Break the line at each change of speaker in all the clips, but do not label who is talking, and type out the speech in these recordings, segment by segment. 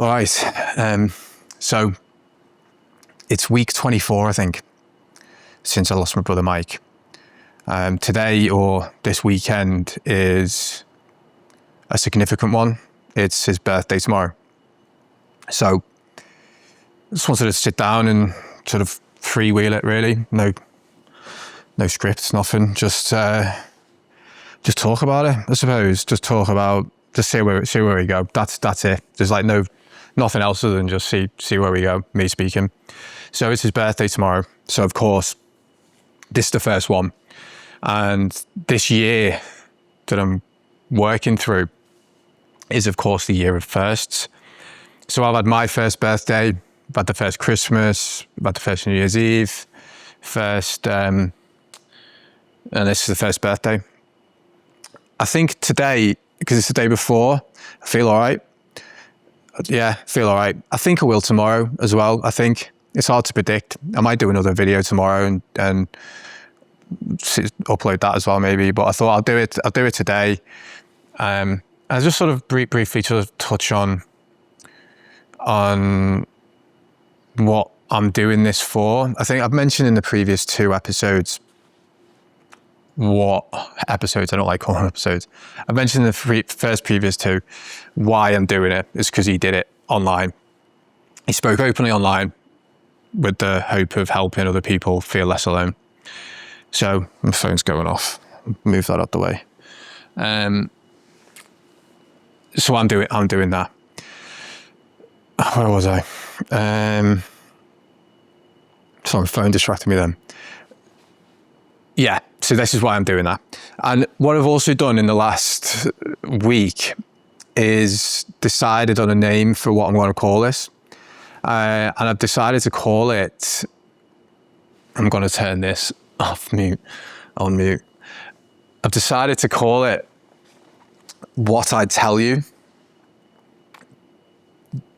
All right. So it's week 24, I think, since I lost my brother Mike. Today or this weekend is a significant one. It's his birthday tomorrow. So I just wanted to sit down and sort of freewheel it, really. No scripts, nothing. Just talk about it, I suppose. Just see where we go. That's it. There's like nothing else other than just see where we go, me speaking. So it's his birthday tomorrow. So of course, this is the first one. And this year that I'm working through is of course the year of firsts. So I've had my first birthday, I've had the first Christmas, I've had the first New Year's Eve, and this is the first birthday. I think today, because it's the day before, I feel all right. Yeah, feel all right. I think I will tomorrow as well. I think it's hard to predict. I might do another video tomorrow and upload that as well, maybe. But I thought I'll do it today. I just sort of briefly sort of touch on what I'm doing this for. I think I've mentioned in the previous two episodes. What episodes? I don't like calling episodes. I mentioned in the first previous two why I'm doing it. It's because he did it online. He spoke openly online with the hope of helping other people feel less alone. So my phone's going off. Move that out the way. So I'm doing that. Where was I? So my phone distracted me then. Yeah, so this is why I'm doing that. And what I've also done in the last week is decided on a name for what I'm going to call this. And I've decided to call it, I'm going to turn this on mute. I've decided to call it What I'd Tell You.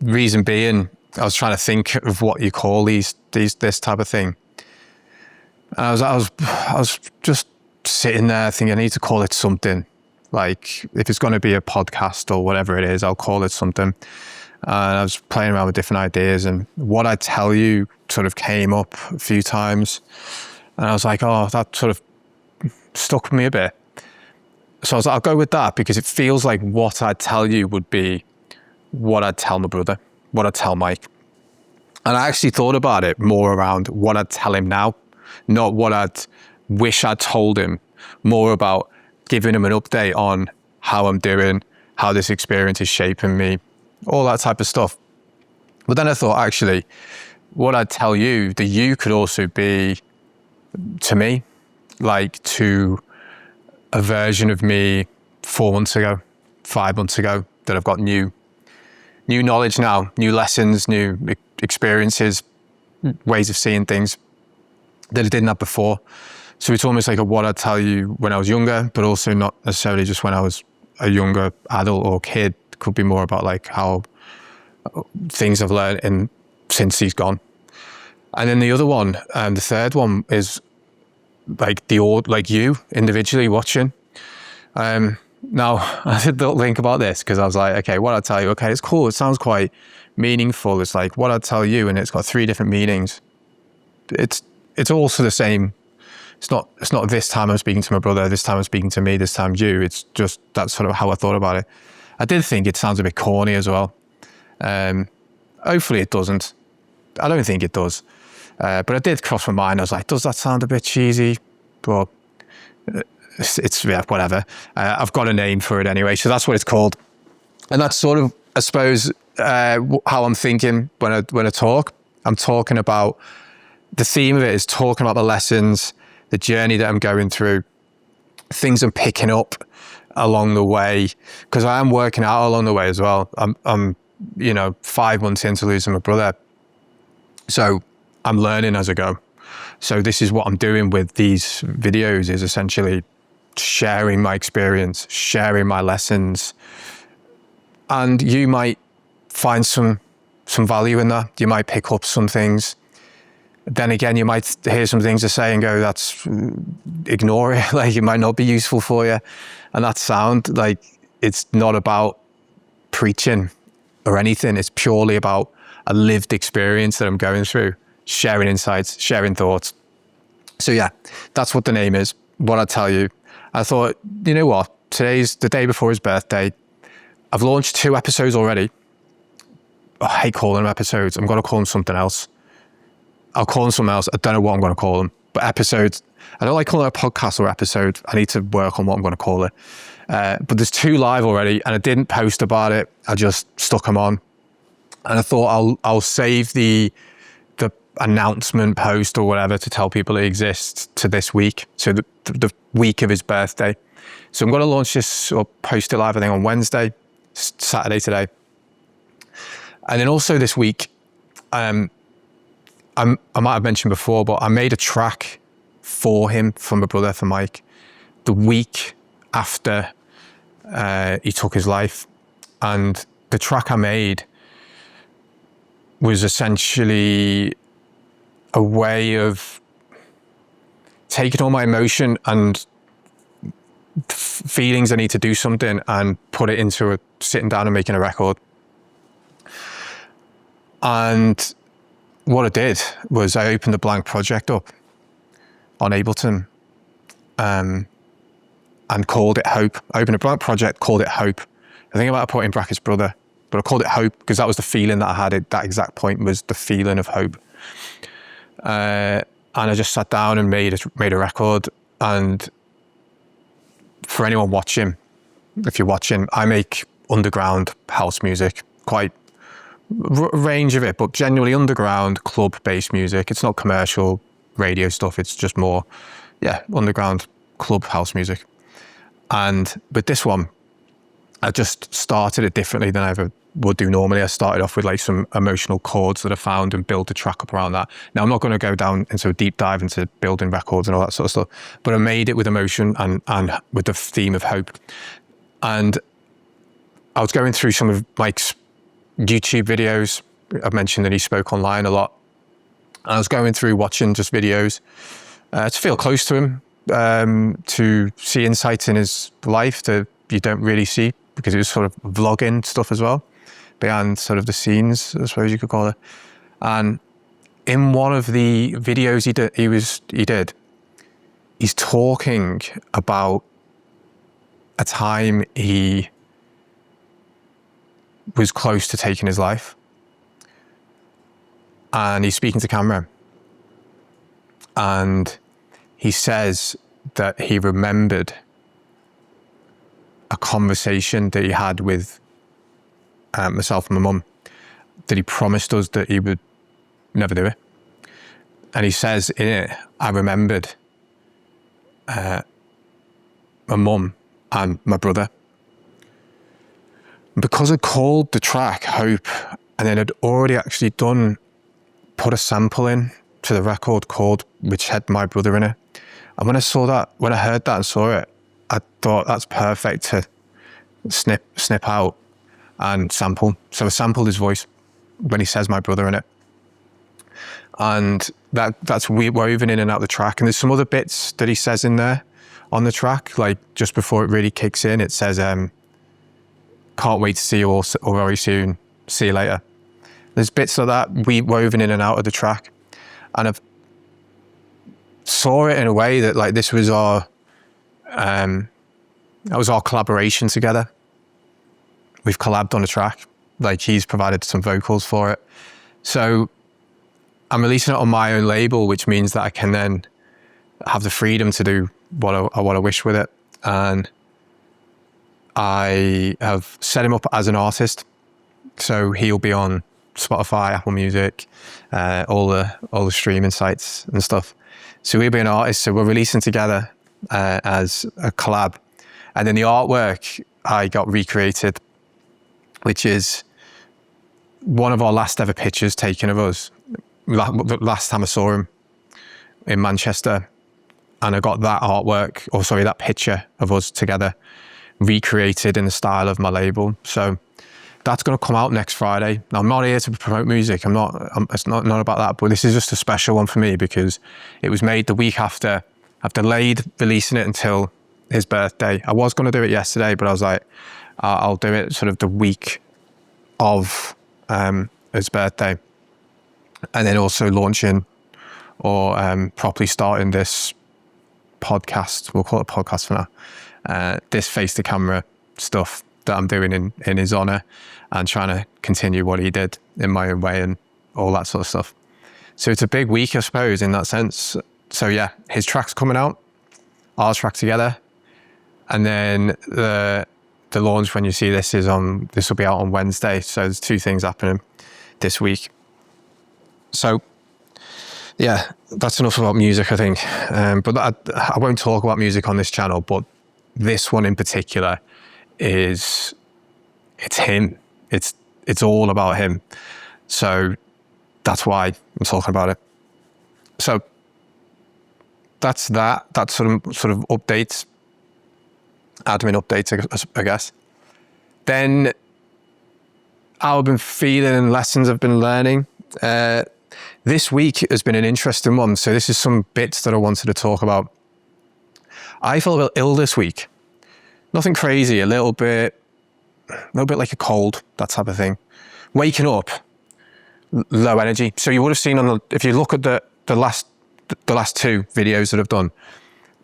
Reason being, I was trying to think of what you call this type of thing. I was just sitting there thinking I need to call it something. Like if it's going to be a podcast or whatever it is, I'll call it something. And I was playing around with different ideas, and What I Tell You sort of came up a few times. And I was like, oh, that sort of stuck with me a bit. So I was like, I'll go with that because it feels like what I'd tell you would be what I'd tell my brother, what I'd tell Mike. And I actually thought about it more around what I'd tell him now. Not what I'd wish I'd told him, more about giving him an update on how I'm doing, how this experience is shaping me, all that type of stuff. But then I thought, actually, what I'd tell you, the you could also be to me, like to a version of me 4 months ago, 5 months ago, that I've got new knowledge now, new lessons, new experiences, ways of seeing things that I didn't have before. So it's almost like what I'd tell you when I was younger, but also not necessarily just when I was a younger adult or kid. It could be more about like how things I've learned since he's gone. And then the other one, the third one is like you individually watching. Now I did not think about this because I was like, okay, what I'd tell you, okay, it's cool. It sounds quite meaningful. It's like what I'd tell you, and it's got 3 different meanings. It's also the same. It's not this time I'm speaking to my brother, this time I'm speaking to me, this time you. It's just that's sort of how I thought about it. I did think it sounds a bit corny as well. Hopefully it doesn't. I don't think it does. But I did cross my mind. I was like, does that sound a bit cheesy? But it's yeah, whatever. I've got a name for it anyway, so that's what it's called. And that's sort of, I suppose, how I'm thinking when I talk. I'm talking about, the theme of it is talking about the lessons, the journey that I'm going through, things I'm picking up along the way, because I am working out along the way as well. I'm 5 months into losing my brother. So I'm learning as I go. So this is what I'm doing with these videos, is essentially sharing my experience, sharing my lessons. And you might find some value in that. You might pick up some things. Then again, you might hear some things I say and go, ignore it. Like, it might not be useful for you. And that sound, like, it's not about preaching. or anything. It's purely about a lived experience that I'm going through, sharing insights, sharing thoughts. So yeah, that's what the name is. What I tell you, I thought, you know what? Today's the day before his birthday. I've launched 2 episodes already. I hate calling them episodes. I'm going to call them something else. I'll call them something else. I don't know what I'm going to call them, but episodes. I don't like calling it a podcast or episode. I need to work on what I'm going to call it. But there's 2 live already, and I didn't post about it. I just stuck them on, and I thought I'll save the announcement post or whatever to tell people it exists to this week. So the week of his birthday. So I'm going to launch this or post it live, I think, on Wednesday, Saturday today. And then also this week, I might have mentioned before, but I made a track for him, for my brother, for Mike, the week after he took his life. And the track I made was essentially a way of taking all my emotion and feelings I need to do something and put it into sitting down and making a record. And what I did was I opened a blank project up on Ableton and called it Hope. I opened a blank project, called it Hope. I think I might have put in brackets brother, but I called it Hope because that was the feeling that I had at that exact point, was the feeling of hope. And I just sat down and made a record. And for anyone watching, if you're watching, I make underground house music, quite range of it, but generally underground club-based music. It's not commercial radio stuff. It's just more, underground club house music. And with this one, I just started it differently than I ever would do normally. I started off with like some emotional chords that I found and built a track up around that. Now, I'm not going to go down into a deep dive into building records and all that sort of stuff, but I made it with emotion and with the theme of hope. And I was going through some of Mike's YouTube videos. I've mentioned that he spoke online a lot. And I was going through watching just videos to feel close to him, to see insights in his life that you don't really see, because it was sort of vlogging stuff as well, behind sort of the scenes, I suppose you could call it. And in one of the videos he did, he's talking about a time he was close to taking his life. And he's speaking to camera. And he says that he remembered a conversation that he had with myself and my mum, that he promised us that he would never do it. And he says in it, I remembered my mum and my brother. Because I called the track Hope, and then I'd already actually put a sample in to the record which had my brother in it. And when I heard that and saw it, I thought that's perfect to snip out and sample. So I sampled his voice when he says my brother in it. And that's woven in and out the track. And there's some other bits that he says in there on the track, like just before it really kicks in, it says, can't wait to see you all very soon. See you later. There's bits of that woven in and out of the track. And I've saw it in a way that like this was our collaboration together. We've collabed on a track. Like he's provided some vocals for it. So I'm releasing it on my own label, which means that I can then have the freedom to do what I wish with it. And I have set him up as an artist. So he'll be on Spotify, Apple Music, all the streaming sites and stuff. So we'll be an artist. So we're releasing together as a collab. And then the artwork I got recreated, which is one of our last ever pictures taken of us. Last time I saw him in Manchester, and I got that picture of us together recreated in the style of my label. So that's going to come out next Friday. Now, I'm not here to promote music. It's not about that, but this is just a special one for me because it was made the week after. I've delayed releasing it until his birthday. I was going to do it yesterday, but I was like, I'll do it sort of the week of his birthday, and then also launching or properly starting this podcast. We'll call it a podcast for now. This face to camera stuff that I'm doing in his honor, and trying to continue what he did in my own way and all that sort of stuff. So it's a big week, I suppose, in that sense. So yeah, his track's coming out, our track together, and then the launch, when you see this, this will be out on Wednesday. So there's two things happening this week. So yeah, that's enough about music, I think. But I won't talk about music on this channel, but this one in particular it's him. It's all about him. So that's why I'm talking about it. So that's that. That's sort of updates, admin updates, I guess. Then how I've been feeling and lessons I've been learning. This week has been an interesting one. So this is some bits that I wanted to talk about. I felt a bit ill this week. Nothing crazy, a little bit like a cold, that type of thing. Waking up, low energy. So you would have seen if you look at the last two videos that I've done,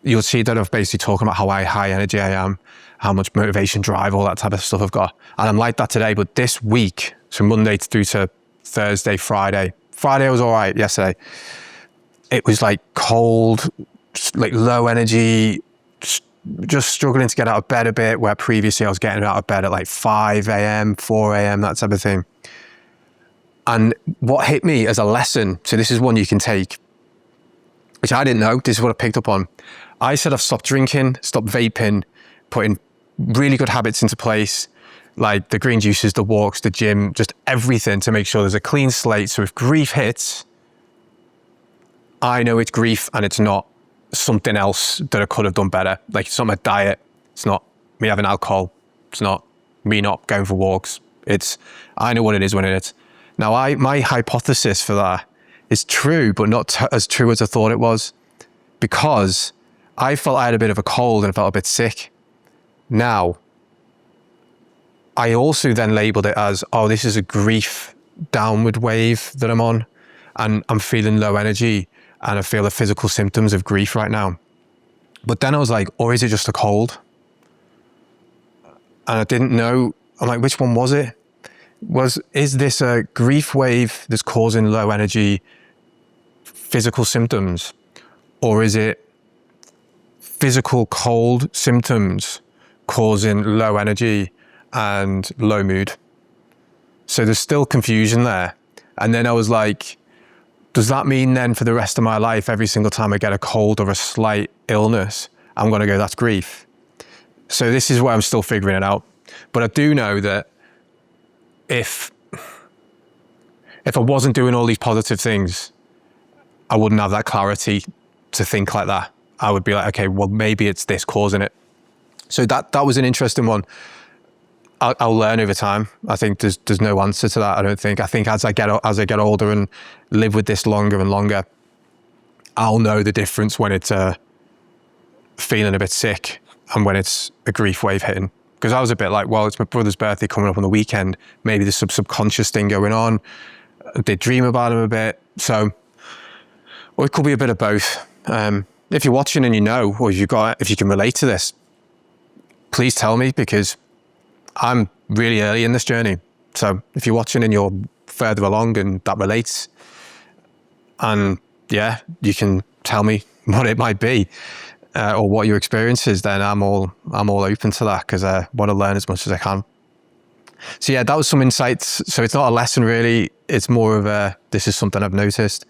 you'll see that I've basically talking about how high energy I am, how much motivation, drive, all that type of stuff I've got. And I'm like that today, but this week, so Monday through to Thursday, Friday I was all right yesterday. It was like cold, like low energy, just struggling to get out of bed a bit, where previously I was getting out of bed at like 5 a.m, 4 a.m, that type of thing. And what hit me as a lesson, so this is one you can take, which I didn't know, this is what I picked up on. I said I've stopped drinking, stopped vaping, putting really good habits into place, like the green juices, the walks, the gym, just everything to make sure there's a clean slate. So if grief hits, I know it's grief and it's not something else that I could have done better. Like it's not my diet, it's not me having alcohol, it's not me not going for walks. I know what it is when it is. Now my hypothesis for that is true, but not as true as I thought it was, because I felt I had a bit of a cold and I felt a bit sick. Now, I also then labeled it as, oh, this is a grief downward wave that I'm on, and I'm feeling low energy and I feel the physical symptoms of grief right now. But then I was like, or is it just a cold? And I didn't know. I'm like, which one was it? Is this a grief wave that's causing low energy physical symptoms? Or is it physical cold symptoms causing low energy and low mood? So there's still confusion there. And then I was like, does that mean then for the rest of my life, every single time I get a cold or a slight illness, I'm going to go, that's grief? So this is where I'm still figuring it out. But I do know that if I wasn't doing all these positive things, I wouldn't have that clarity to think like that. I would be like, okay, well, maybe it's this causing it. So that was an interesting one. I'll learn over time. I think there's no answer to that. I don't think. I think as I get older and live with this longer and longer, I'll know the difference when it's feeling a bit sick and when it's a grief wave hitting. Because I was a bit like, well, it's my brother's birthday coming up on the weekend. Maybe there's some subconscious thing going on. I did dream about him a bit. So, or it could be a bit of both. If you're watching and you know, or if you can relate to this, please tell me, because I'm really early in this journey. So if you're watching and you're further along and that relates, and yeah, you can tell me what it might be or what your experience is, then I'm all open to that, because I want to learn as much as I can. So yeah, that was some insights. So it's not a lesson really. It's more of this is something I've noticed.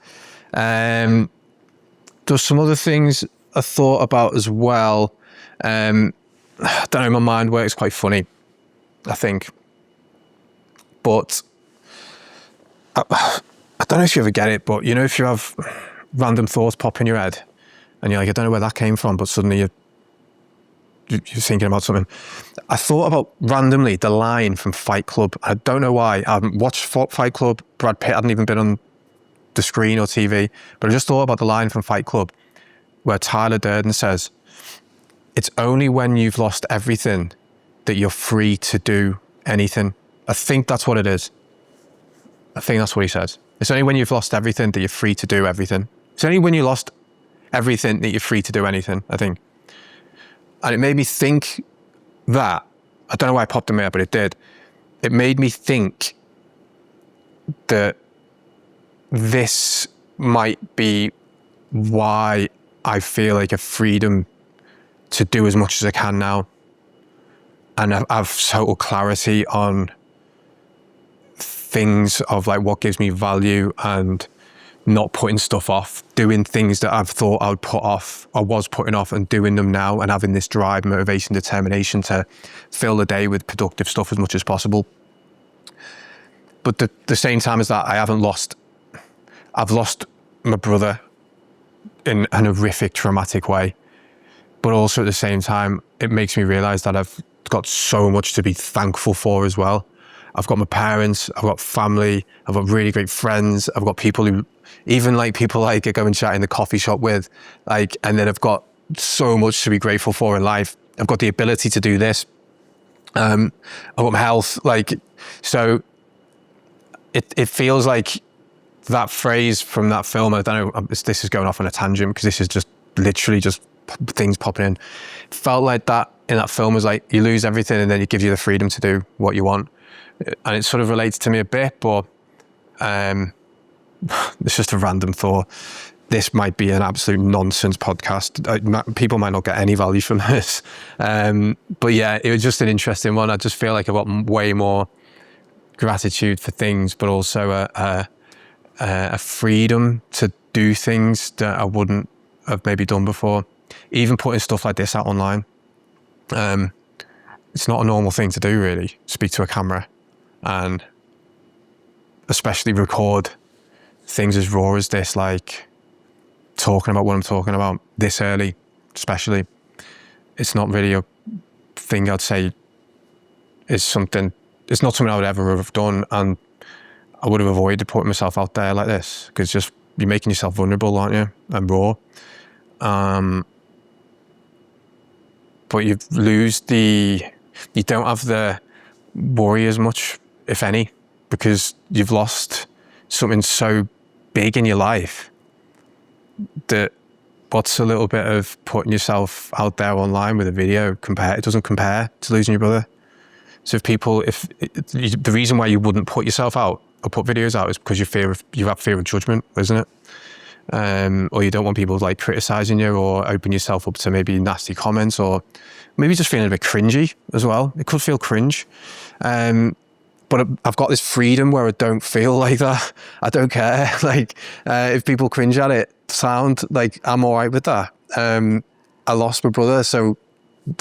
There's some other things I thought about as well. I don't know, my mind works quite funny, I think. But I don't know if you ever get it, but you know, if you have random thoughts pop in your head and you're like, I don't know where that came from, but suddenly you're thinking about something. I thought about randomly the line from Fight Club. I don't know why. I haven't watched Fight Club. Brad Pitt hadn't even been on the screen or TV, but I just thought about the line from Fight Club where Tyler Durden says, it's only when you've lost everything that you're free to do anything. I think that's what it is. I think that's what he says. It's only when you've lost everything that you're free to do everything. It's only when you lost everything that you're free to do anything, I think. And it made me think that, I don't know why it popped in my head, but it did. It made me think that this might be why I feel like a freedom to do as much as I can now. And I have total clarity on things of like what gives me value and not putting stuff off, doing things that I've thought I would put off or was putting off and doing them now, and having this drive, motivation, determination to fill the day with productive stuff as much as possible. But the same time as that, I've lost my brother in an horrific, traumatic way. But also at the same time, it makes me realize that I've got so much to be thankful for as well. I've got my parents, I've got family, I've got really great friends, I've got people who, even like people like I go and chat in the coffee shop with, like, and then I've got so much to be grateful for in life. I've got the ability to do this. I've got my health, like, so it feels like that phrase from that film, I don't know, this is going off on a tangent because this is just literally just things popping in. It felt like that in that film was like, you lose everything and then it gives you the freedom to do what you want. And it sort of relates to me a bit, but it's just a random thought. This might be an absolute nonsense podcast. People might not get any value from this. But yeah, it was just an interesting one. I just feel like I've got way more gratitude for things, but also a freedom to do things that I wouldn't have maybe done before. Even putting stuff like this out online. It's not a normal thing to do, really, speak to a camera and especially record things as raw as this, like talking about what I'm talking about this early, especially. It's not really a thing I'd say is something, it's not something I would ever have done, and I would have avoided putting myself out there like this, because just you're making yourself vulnerable, aren't you, and raw. But you don't have the worry as much, if any, because you've lost something so big in your life that what's a little bit of putting yourself out there online with a video it doesn't compare to losing your brother. So the reason why you wouldn't put yourself out or put videos out is because you have fear of judgment, isn't it? Or you don't want people like criticizing you or open yourself up to maybe nasty comments, or maybe just feeling a bit cringy as well. It could feel cringe. But I've got this freedom where I don't feel like that. I don't care. Like, if people cringe at it, like, I'm all right with that. I lost my brother, so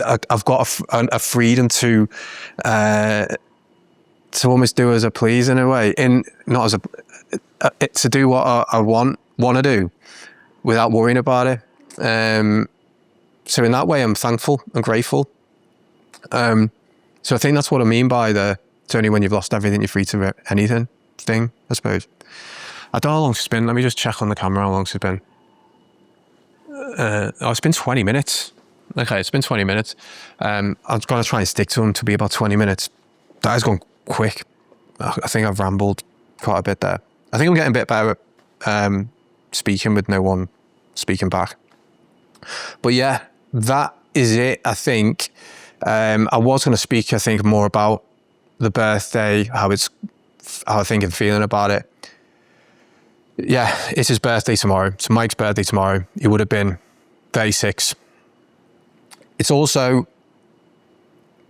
I've got a freedom to almost do as I please in a way, to do what I want to do without worrying about it. So in that way, I'm thankful and grateful. So I think that's what I mean by it's only when you've lost everything you're free to anything thing, I suppose. I don't know how long it's been. Let me just check on the camera how long it's been. It's been 20 minutes. Okay, it's been 20 minutes. I'm going to try and stick to them to be about 20 minutes. That has gone quick. I think I've rambled quite a bit there. I think I'm getting a bit better at speaking with no one speaking back. But yeah, that is it, I think. I was going to speak, I think, more about the birthday, how I think I'm feeling about it. Yeah, it's his birthday tomorrow. It's Mike's birthday tomorrow. He would have been 36. It's also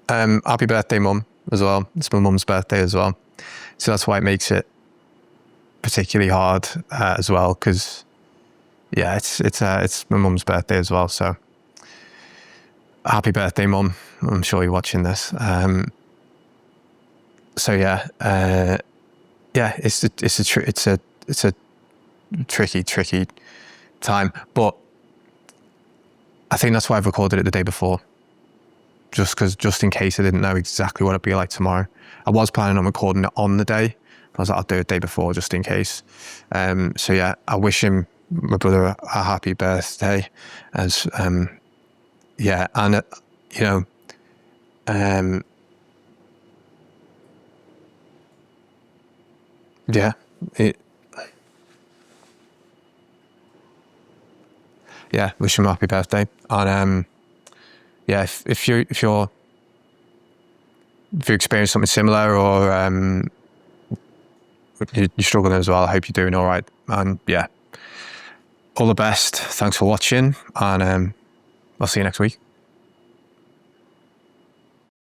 happy birthday, Mum, as well. It's my mum's birthday as well. So that's why it makes it particularly hard as well, because yeah, it's my mum's birthday as well. So happy birthday, Mum. I'm sure you're watching this. So yeah, it's a tricky time, but I think that's why I've recorded it the day before, just in case I didn't know exactly what it'd be like tomorrow. I was planning on recording it on the day. I was like, I'll do it the day before just in case. So yeah, I wish my brother a happy birthday, as yeah, and yeah, yeah, wish him a happy birthday. And yeah, if you experience something similar, or you're struggling as well, I hope you're doing all right. And yeah, all the best. Thanks for watching, and I'll see you next week.